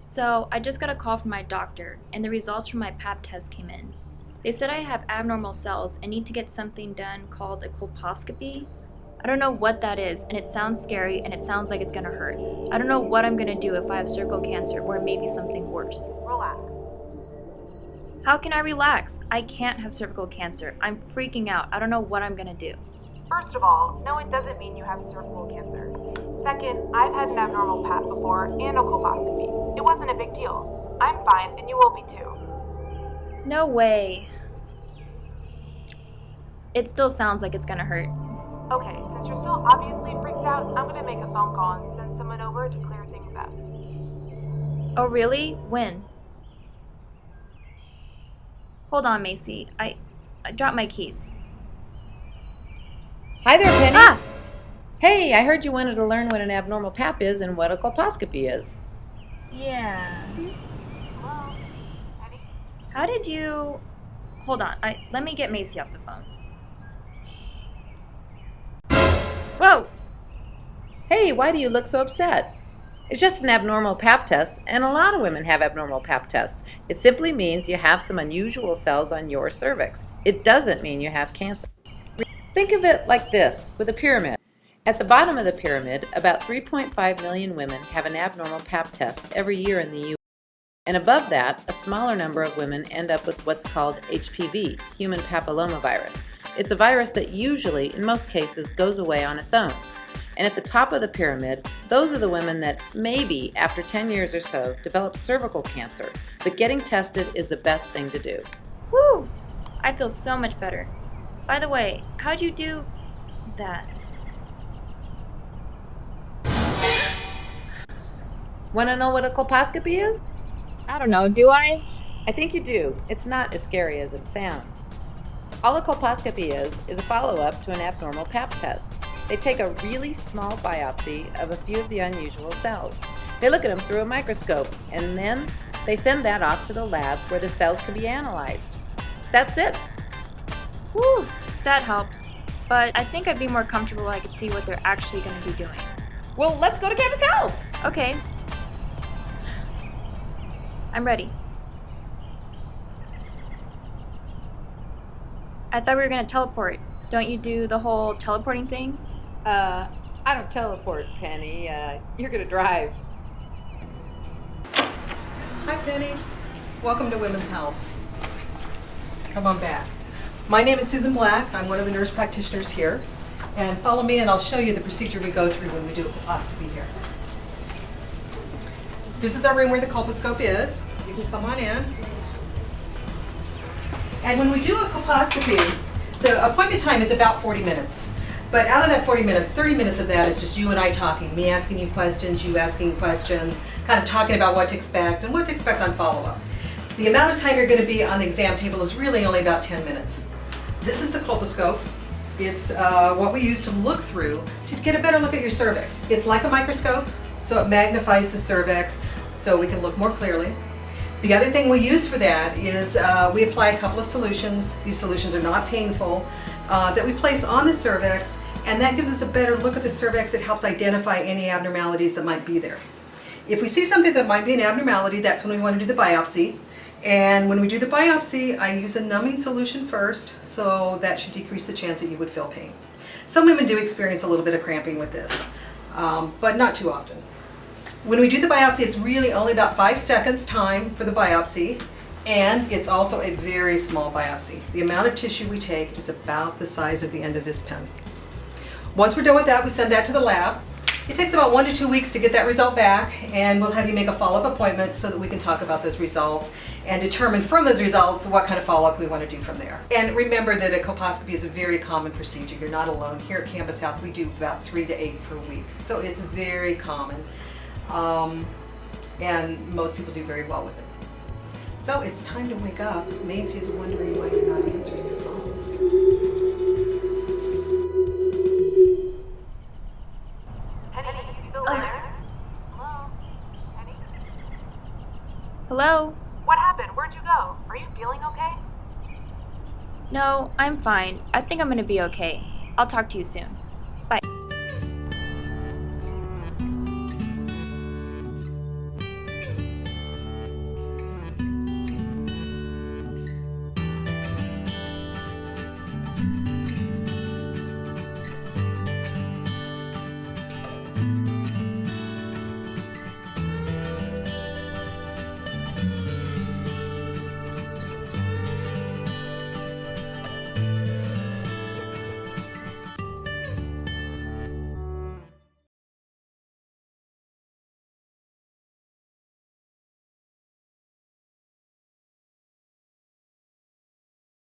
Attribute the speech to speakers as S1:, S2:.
S1: So, I just got a call from my doctor, and the results from my pap test came in. They said I have abnormal cells and need to get something done called a colposcopy. I don't know what that is, and it sounds scary and it sounds like it's gonna hurt. I don't know what I'm gonna do if I have cervical cancer or maybe something worse.
S2: Relax.
S1: How can I relax? I can't have cervical cancer. I'm freaking out. I don't know what I'm gonna do.
S2: First of all, no, it doesn't mean you have cervical cancer. Second, I've had an abnormal pap before and a colposcopy. It wasn't a big deal. I'm fine, and you will be too.
S1: No way. It still sounds like it's gonna hurt.
S2: Okay, since you're so obviously freaked out, I'm gonna make a phone call and send someone over to clear things up.
S1: Oh, really? When? Hold on, Macy. I dropped my keys.
S3: Hi there, Penny.
S1: Ah!
S3: Hey, I heard you wanted to learn what an abnormal pap is and what a colposcopy is.
S1: Yeah.
S2: Hello? Penny?
S1: How did you... Hold on. Let me get Macy off the phone. Whoa!
S3: Hey, why do you look so upset? It's just an abnormal pap test, and a lot of women have abnormal pap tests. It simply means you have some unusual cells on your cervix. It doesn't mean you have cancer. Think of it like this, with a pyramid. At the bottom of the pyramid, about 3.5 million women have an abnormal pap test every year in the U.S. And above that, a smaller number of women end up with what's called HPV, human papillomavirus. It's a virus that usually, in most cases, goes away on its own. And at the top of the pyramid, those are the women that maybe, after 10 years or so, develop cervical cancer. But getting tested is the best thing to do.
S1: Woo! I feel so much better. By the way, how'd you do that?
S3: Want to know what a colposcopy is?
S1: I don't know, do I?
S3: I think you do. It's not as scary as it sounds. All a colposcopy is a follow-up to an abnormal pap test. They take a really small biopsy of a few of the unusual cells. They look at them through a microscope, and then they send that off to the lab where the cells can be analyzed. That's it.
S1: Whew, that helps. But I think I'd be more comfortable if I could see what they're actually going to be doing.
S3: Well, let's go to campus health.
S1: Okay. I'm ready. I thought we were going to teleport. Don't you do the whole teleporting thing?
S3: I don't teleport, Penny. You're gonna drive.
S4: Hi, Penny. Welcome to Women's Health. Come on back. My name is Susan Black. I'm one of the nurse practitioners here. And follow me and I'll show you the procedure we go through when we do a colposcopy here. This is our room where the colposcope is. You can come on in. And when we do a colposcopy, the appointment time is about 40 minutes. But out of that 40 minutes, 30 minutes of that is just you and I talking, me asking you questions, you asking questions, kind of talking about what to expect and what to expect on follow-up. The amount of time you're going to be on the exam table is really only about 10 minutes. This is the colposcope. It's what we use to look through to get a better look at your cervix. It's like a microscope, so it magnifies the cervix so we can look more clearly. The other thing we use for that is we apply a couple of solutions. These solutions are not painful, that we place on the cervix, and that gives us a better look at the cervix. It helps identify any abnormalities that might be there. If we see something that might be an abnormality, that's when we want to do the biopsy. And when we do the biopsy, I use a numbing solution first, so that should decrease the chance that you would feel pain. Some women do experience a little bit of cramping with this, but not too often. When we do the biopsy, it's really only about 5 seconds time for the biopsy, and it's also a very small biopsy. The amount of tissue we take is about the size of the end of this pen. Once we're done with that, we send that to the lab. It takes about 1 to 2 weeks to get that result back, and we'll have you make a follow-up appointment so that we can talk about those results and determine from those results what kind of follow-up we want to do from there. And remember that a colposcopy is a very common procedure. You're not alone. Here at Campus Health, we do about 3 to 8 per week, so it's very common. And most people do very well with it. So it's time to wake up. Macy is wondering why you're not answering your phone.
S2: Penny, you still there? Hello? Penny?
S1: Hello?
S2: What happened? Where'd you go? Are you feeling okay?
S1: No, I'm fine. I think I'm going to be okay. I'll talk to you soon.